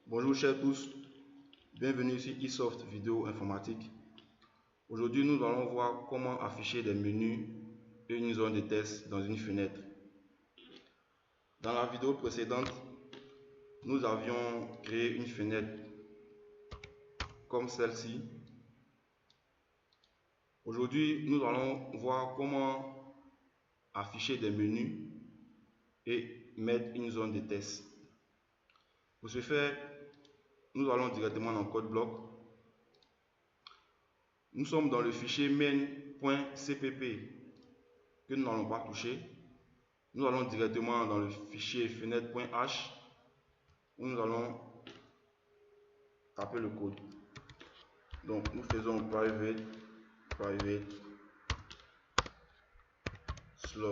Bonjour chers tous, bienvenue sur eSoft Vidéo Informatique. Aujourd'hui nous allons voir comment afficher des menus et une zone de test dans une fenêtre. Dans la vidéo précédente, nous avions créé une fenêtre comme celle-ci. Aujourd'hui nous allons voir comment afficher des menus et mettre une zone de test. Pour ce faire, nous allons directement dans code bloc. Nous sommes dans le fichier main.cpp que nous n'allons pas toucher. Nous allons directement dans le fichier fenêtre.h où nous allons taper le code. Donc nous faisons private slot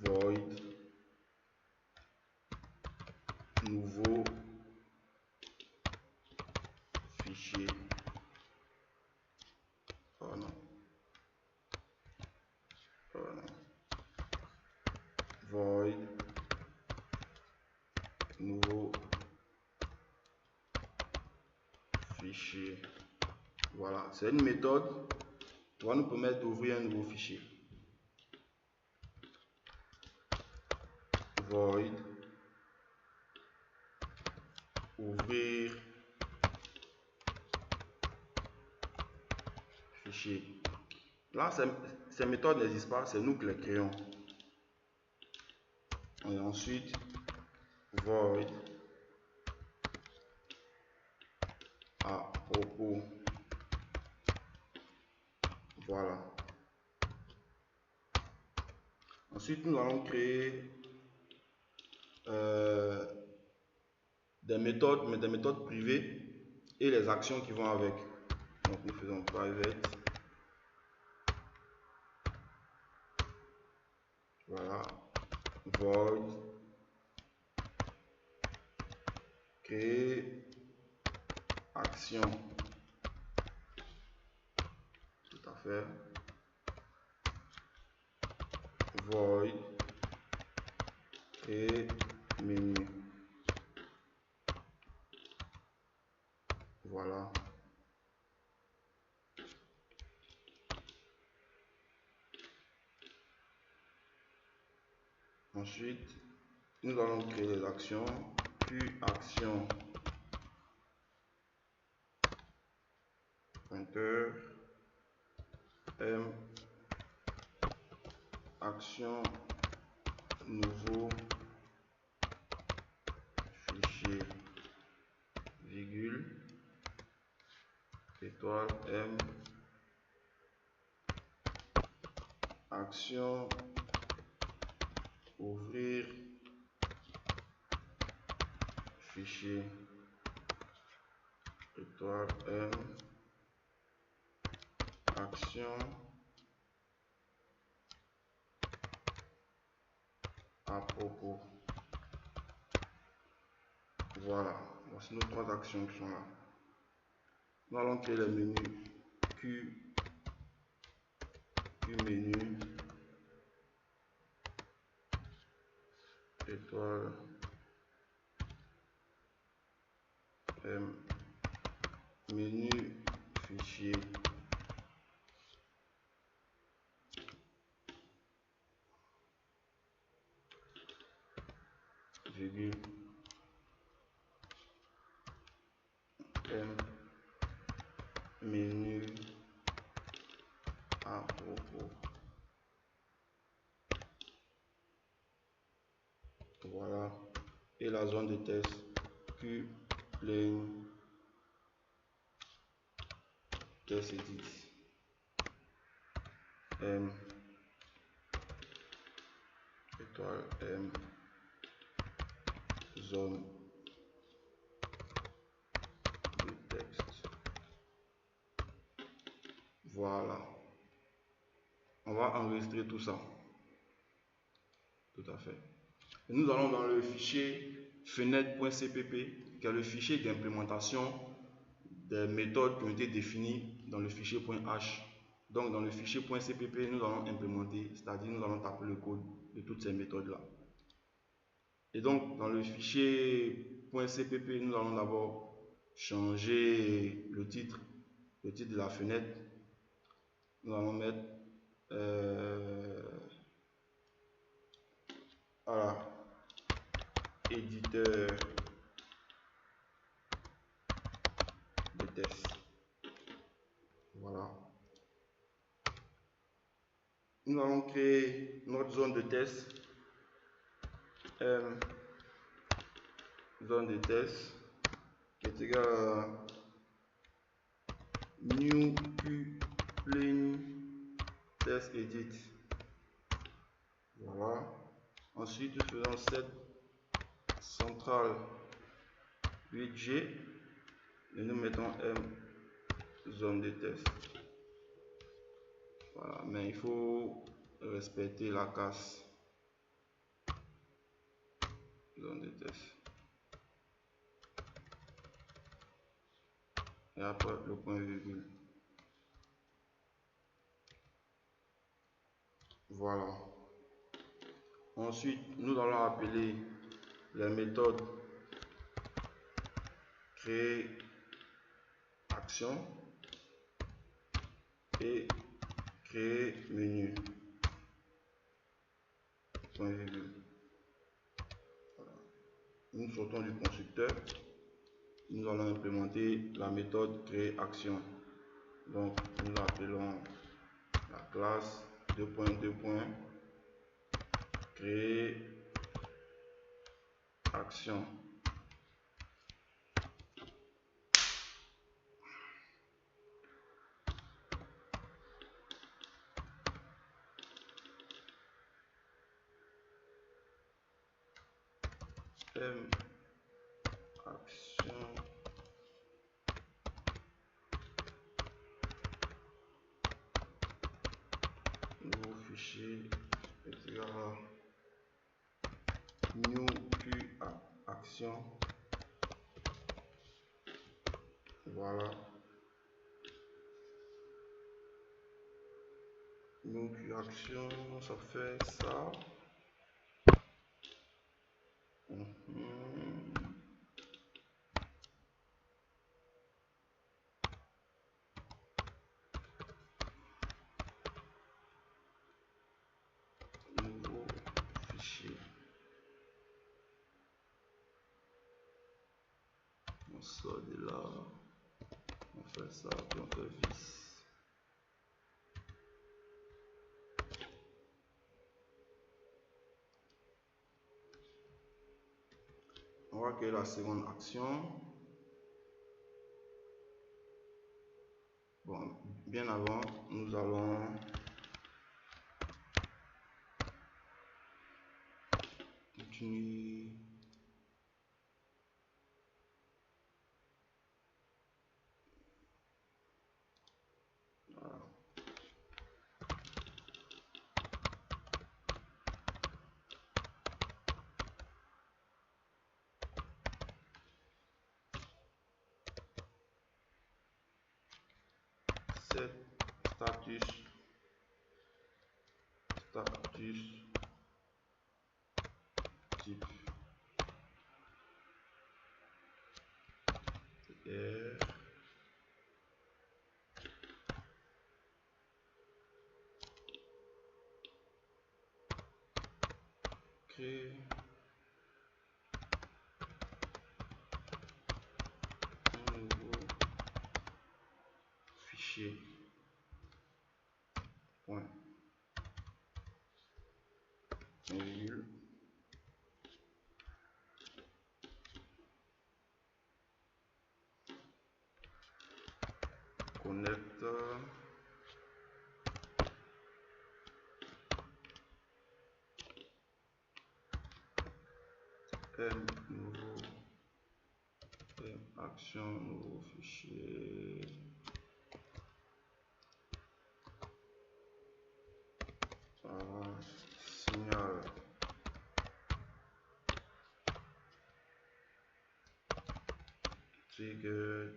void nouveau fichier. Void nouveau fichier. Voilà, c'est une méthode qui va nous permettre d'ouvrir un nouveau fichier. Void ouvrir fichier. Là, ces méthodes n'existent pas, c'est nous qui les créons. Et ensuite, void à propos. Voilà. Ensuite, nous allons créer des méthodes, mais des méthodes privées et les actions qui vont avec. Donc, nous faisons private. Voilà. Void. Créer action. Tout à fait. Void. Créer menu. Voilà. Ensuite, nous allons créer les actions, puis action pointeur m action nouveau fichier virgule étoile m action ouvrir fichier étoile m action à propos. Voilà, voici nos trois actions qui sont là. Nous allons créer le menu Q menu étoile M menu fichier virgule M menu à propos. Voilà, et la zone de test Q plain test edit M étoile M zone de texte. Voilà, on va enregistrer tout ça. Tout à fait. Et nous allons dans le fichier fenêtre.cpp qui est le fichier d'implémentation des méthodes qui ont été définies dans le fichier .h. Donc dans le fichier .cpp, nous allons implémenter, c'est-à-dire nous allons taper le code de toutes ces méthodes-là. Et donc, dans le fichier .cpp, nous allons d'abord changer le titre de la fenêtre. Nous allons mettre voilà, éditeur de test. Voilà. Nous allons créer notre zone de test. Zone de test qui est égale à new qplane test edit. Voilà. Ensuite, nous faisons set central 8G et nous mettons M zone de test. Voilà, mais il faut respecter la casse zone de test. Et après le point virgule. Voilà. Ensuite, nous allons appeler les méthodes créer action et créer menu. Point virgule. Voilà. Nous sortons du constructeur. Nous allons implémenter la méthode créer action. Donc, nous appelons la classe 2.2. Créer action. M action nouveau fichier etc. New Q action. Voilà. New Q action, ça fait ça. Nouveau fichier. On sort de là. On fait ça, puis on fait vis. On va créer la seconde action. Bon, bien avant, nous allons continuer. Voilà. Set status type R créer un nouveau fichier point virgule connecteur M nouveau M action nouveau fichier signal trigger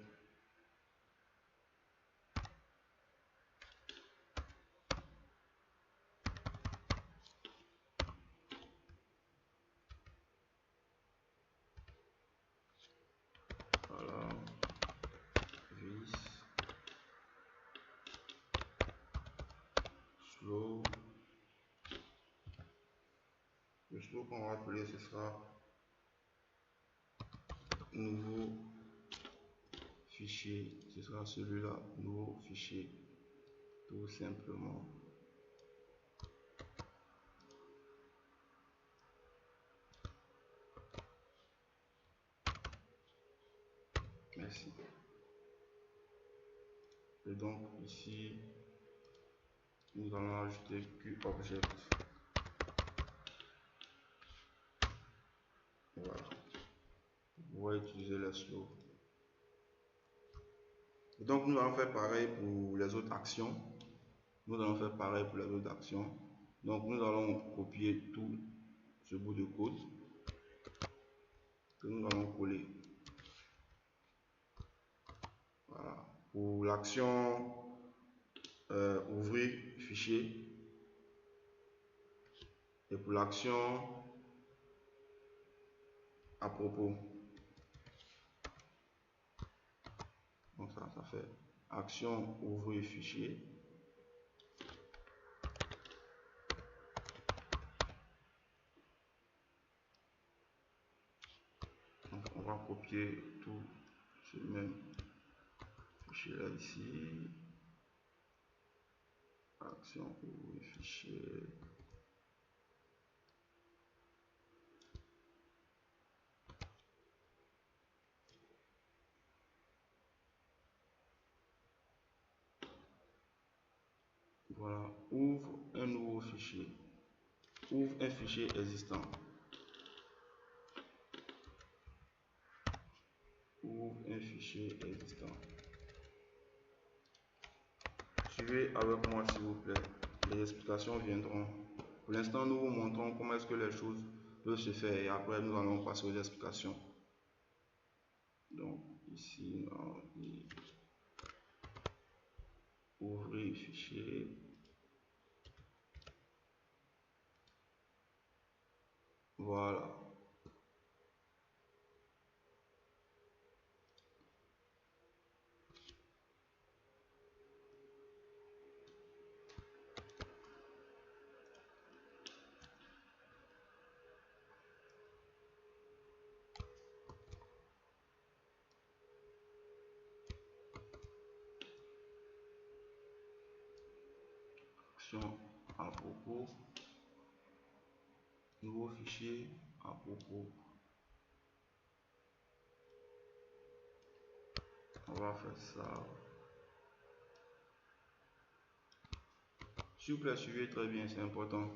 Le slow qu'on va appeler, ce sera nouveau fichier. Ce sera celui-là, nouveau fichier, tout simplement. Merci. Et donc ici, nous allons ajouter QObject. Voilà. Vous pouvez utiliser le slow. Et donc nous allons faire pareil pour les autres actions. Donc nous allons copier tout ce bout de code que nous allons coller. Voilà. Pour l'action ouvrir fichier et pour l'action à propos. Donc ça fait action ouvrir fichier. Donc on va copier tout ce même fichier là ici. Action ouvrir fichier. Voilà, ouvre un nouveau fichier. Ouvre un fichier existant. Ouvre un fichier existant. Suivez avec moi s'il vous plaît. Les explications viendront. Pour l'instant, nous vous montrons comment est-ce que les choses peuvent se faire et après nous allons passer aux explications. Donc ici, on dit ouvrir fichier. Voilà. Action à propos. Nouveau fichier à propos. On va faire ça. S'il vous plaît, suivez très bien, c'est important.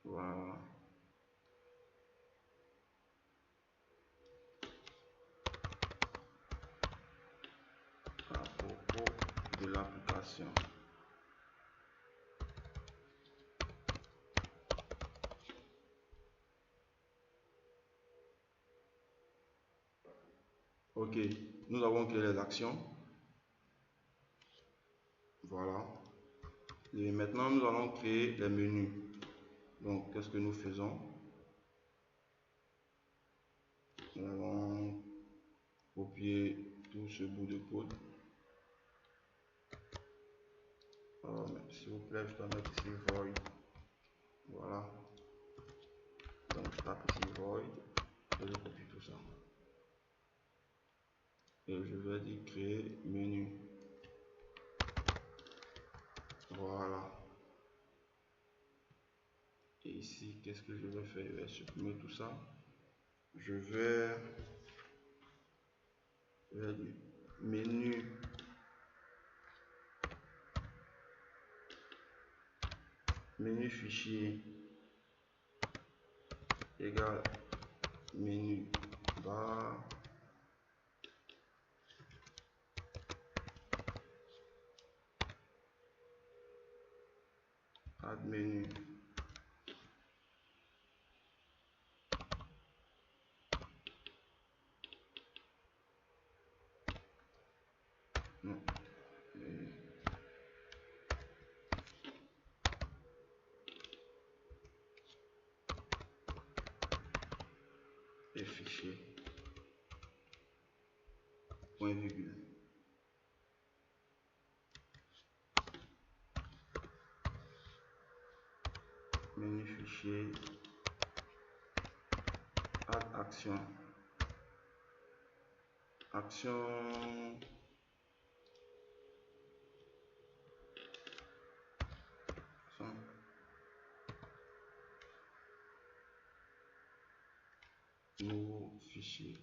Voilà. À propos de l'application. Ok, nous avons créé les actions. Voilà. Et maintenant, nous allons créer les menus. Donc, qu'est-ce que nous faisons? Nous allons copier tout ce bout de code. S'il vous plaît, je dois mettre ici void. Voilà. Donc, je tape ici void et je copie tout ça. Et je vais dire créer menu. Voilà. Et ici, qu'est-ce que je vais faire? Je vais supprimer tout ça. Je vais dire menu fichier égale menu bar add menu. Non, menu. Et fichier point virgule. menu fichier, add action, action, nouveau fichier,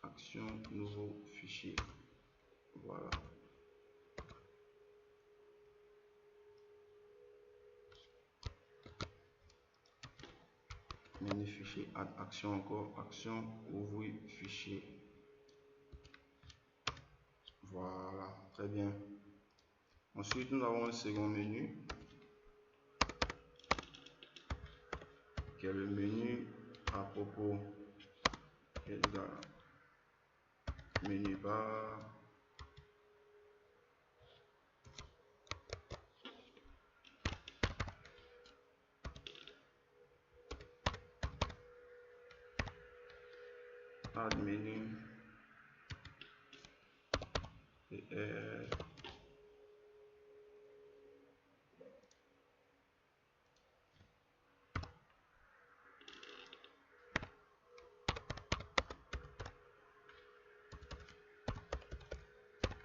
action, nouveau fichier, voilà. Menu fichier, add action, encore action, ouvrir fichier. Voilà, très bien. Ensuite, nous avons un second menu qui est le menu à propos. Menu bar, add menu et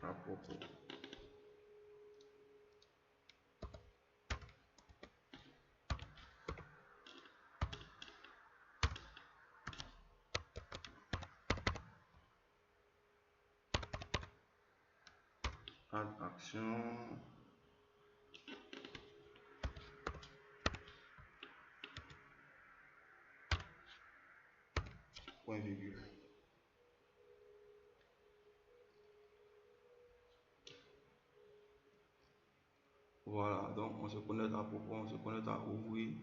à propos. Add action, point virgule. Voilà, donc on se connecte à propos, on se connecte à ouvrir.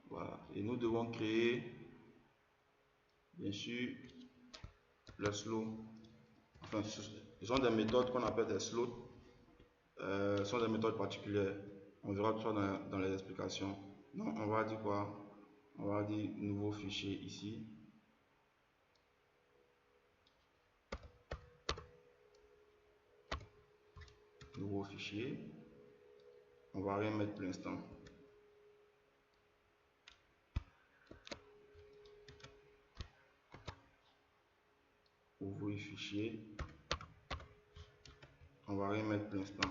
Voilà, et nous devons créer, bien sûr, le slow. Enfin, ce sont des méthodes qu'on appelle des slots. Ce sont des méthodes particulières. On verra tout ça dans les explications. Donc, on va dire quoi? On va dire nouveau fichier ici. Nouveau fichier. On va rien mettre pour l'instant. Ouvrir fichier. On va rien mettre pour l'instant.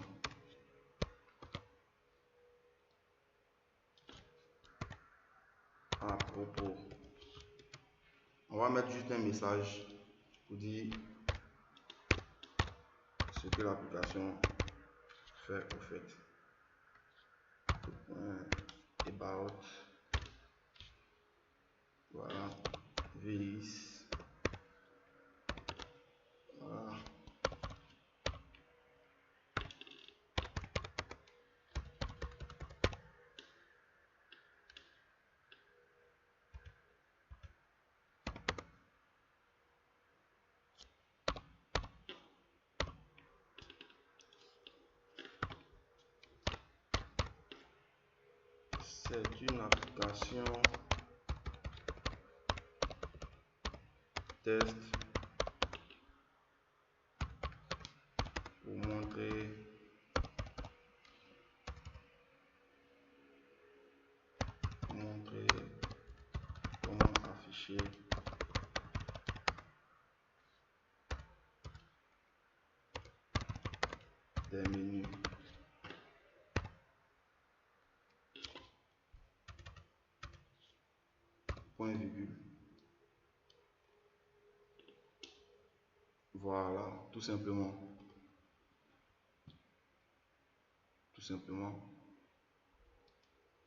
À propos. On va mettre juste un message pour dire ce que l'application fait au fait. About. Voilà. This. Voilà. C'est une application test pour montrer comment afficher des menus. Point virgule. Voilà, tout simplement. Tout simplement.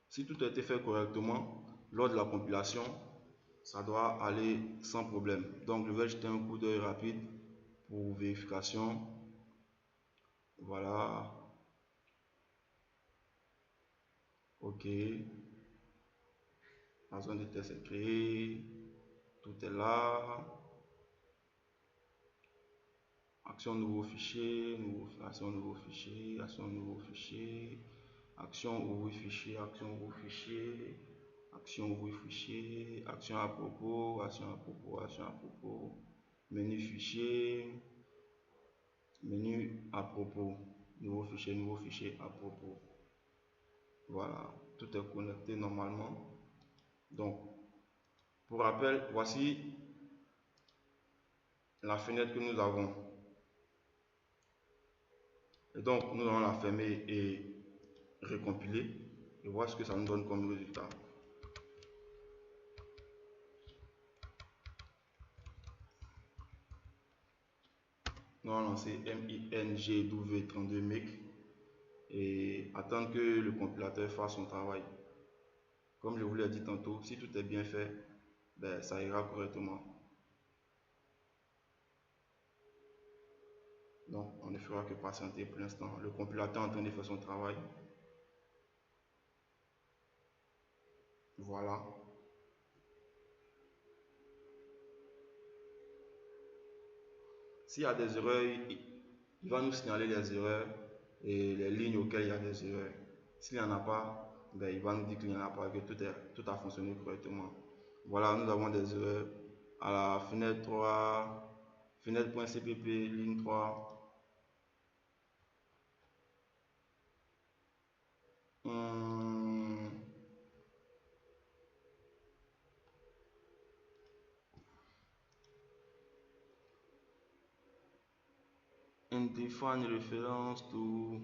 Si tout a été fait correctement, lors de la compilation, ça doit aller sans problème. Donc, je vais jeter un coup d'œil rapide pour vérification. Voilà. OK. La zone de test est créée. Tout est là. Action nouveau fichier, action nouveau fichier, action nouveau fichier, action ouvrir fichier, action ouvrir fichier, action ouvrir fichier, action à propos, action à propos, action à propos, menu fichier, menu à propos, nouveau fichier à propos. Voilà, tout est connecté normalement. Donc, pour rappel, voici la fenêtre que nous avons. Et donc, nous allons la fermer et récompiler et voir ce que ça nous donne comme résultat. Nous allons lancer mingw32make et attendre que le compilateur fasse son travail. Comme je vous l'ai dit tantôt, si tout est bien fait, ben, ça ira correctement. Donc, on ne fera que patienter pour l'instant. Le compilateur est en train de faire son travail. Voilà. S'il y a des erreurs, il va nous signaler les erreurs et les lignes auxquelles il y a des erreurs. S'il n'y en a pas, ben, il va nous dire qu'il n'y en a pas, que tout a fonctionné correctement. Voilà, nous avons des erreurs à la fenêtre 3, fenêtre.cpp, ligne 3. Define reference to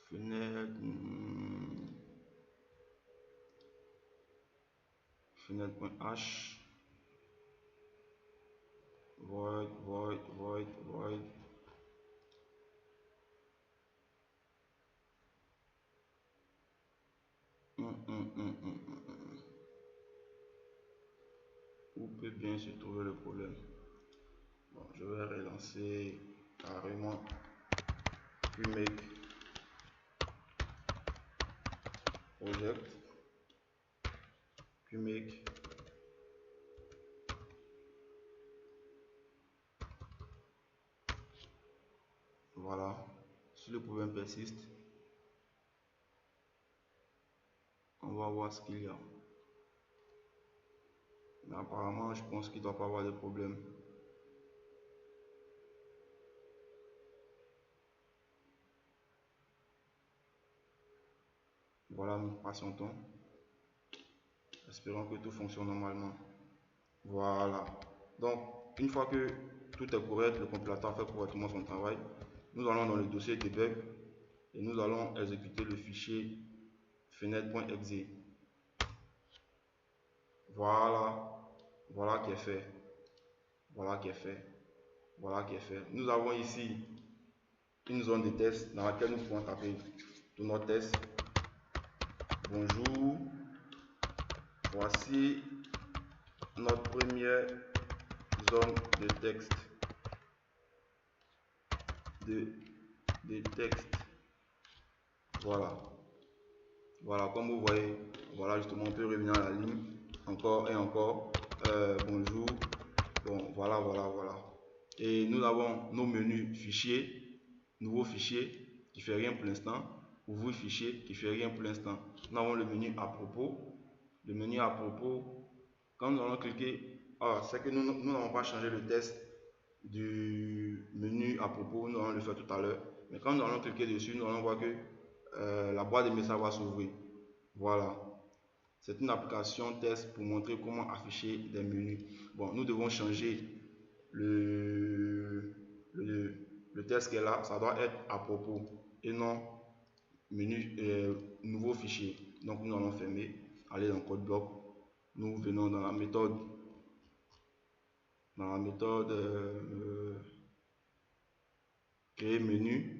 fenêtre fenêtre.h void où peut bien se trouver le problème. Bon, je vais relancer carrément qmake project qmake. Voilà, si le problème persiste, on va voir ce qu'il y a. Mais apparemment, je pense qu'il ne doit pas avoir de problème. Voilà, nous patientons. Espérons que tout fonctionne normalement. Voilà. Donc, une fois que tout est correct, le compilateur fait correctement son travail, nous allons dans le dossier debug et nous allons exécuter le fichier fenêtre.exe. Voilà. Voilà qui est fait. Voilà qui est fait. Voilà qui est fait. Nous avons ici une zone de test dans laquelle nous pouvons taper tous nos tests. Bonjour. Voici notre première zone de texte. De texte. Voilà. Voilà, comme vous voyez, voilà justement, on peut revenir à la ligne encore et encore. Bonjour. Bon, voilà. Et nous avons nos menus fichiers, nouveau fichier qui fait rien pour l'instant, ouvrir fichier qui fait rien pour l'instant. Nous avons le menu à propos. Le menu à propos, quand nous allons cliquer, c'est que nous n'avons pas changé le test du menu à propos, nous allons le faire tout à l'heure. Mais quand nous allons cliquer dessus, nous allons voir que la boîte de messages va s'ouvrir. Voilà. C'est une application test pour montrer comment afficher des menus. Bon, nous devons changer le test qui est là. Ça doit être à propos et non menu nouveau fichier. Donc nous allons fermer, aller dans code bloc. Nous venons dans la méthode créer menu.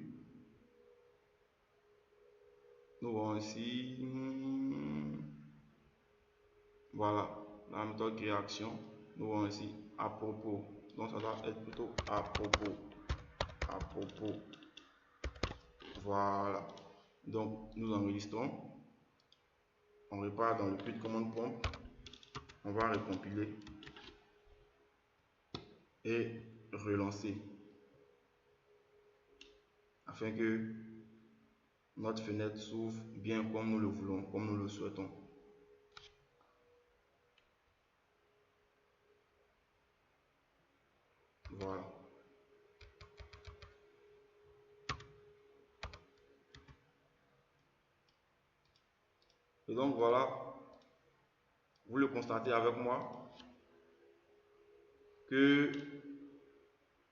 Nous voyons ici, voilà, la méthode création. Nous voyons ici à propos. Donc ça doit être plutôt à propos. Voilà. Donc nous enregistrons. On repart dans le puits de commande prompt. On va recompiler et relancer afin que notre fenêtre s'ouvre bien comme nous le voulons, comme nous le souhaitons. Voilà. Et donc voilà, vous le constatez avec moi que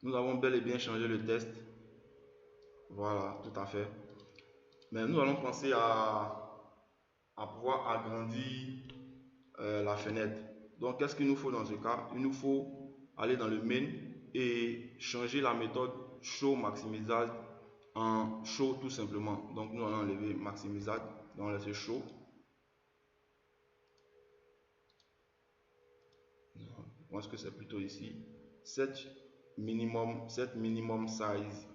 nous avons bel et bien changé le test. Voilà, tout à fait. Mais nous allons penser à pouvoir agrandir la fenêtre. Donc, qu'est-ce qu'il nous faut dans ce cas? Il nous faut aller dans le main et changer la méthode show maximisade en show tout simplement. Donc, nous allons enlever maximisade, on va laisser show. Je pense que c'est plutôt ici. Set minimum size.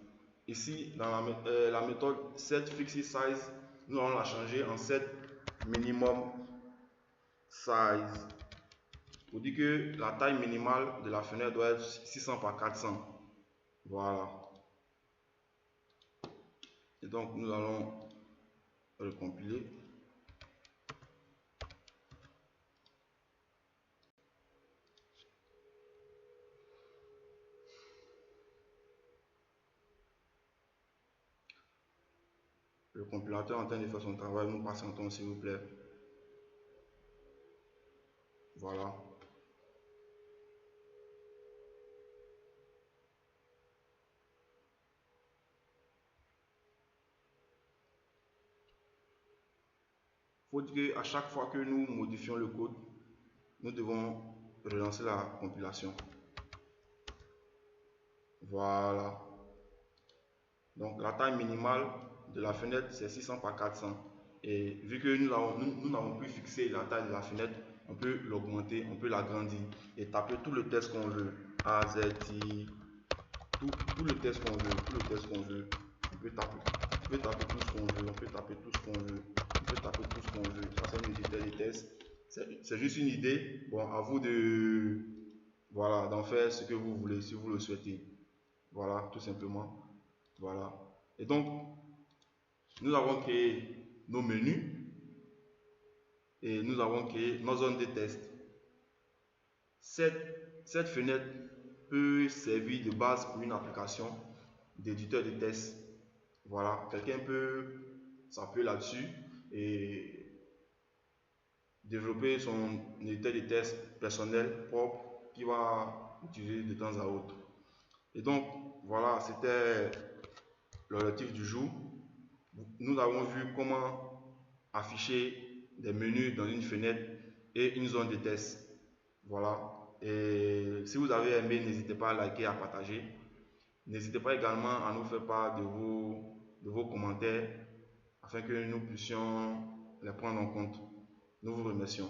Ici, dans la méthode set fixed size, nous allons la changer en set minimum size. Pour dire que la taille minimale de la fenêtre doit être 600 par 400. Voilà. Et donc, nous allons recompiler. Le compilateur est en train de faire son travail. Nous patientons, s'il vous plaît. Voilà. Il faut dire qu'à chaque fois que nous modifions le code, nous devons relancer la compilation. Voilà. Donc la taille minimale de la fenêtre c'est 600 par 400. Et vu que nous n'avons plus fixé la taille de la fenêtre, on peut l'augmenter, on peut l'agrandir et taper tout le texte qu'on veut. A, Z, I, tout le texte qu'on veut, tout le texte qu'on veut. On peut taper tout ce qu'on veut, on peut taper tout ce qu'on veut, on peut taper tout ce qu'on veut. Ça c'est une unité de test. C'est juste une idée. Bon, à vous de voilà, d'en faire ce que vous voulez, si vous le souhaitez. Voilà, tout simplement. Voilà. Et donc, nous avons créé nos menus et nous avons créé nos zones de test. Cette fenêtre peut servir de base pour une application d'éditeur de test. Voilà, quelqu'un peut s'appuyer là-dessus et développer son éditeur de test personnel propre qu'il va utiliser de temps à autre. Et donc, voilà, c'était l'objectif du jour. Nous avons vu comment afficher des menus dans une fenêtre et une zone de test. Voilà. Et si vous avez aimé, n'hésitez pas à liker, à partager. N'hésitez pas également à nous faire part de vos commentaires afin que nous puissions les prendre en compte. Nous vous remercions.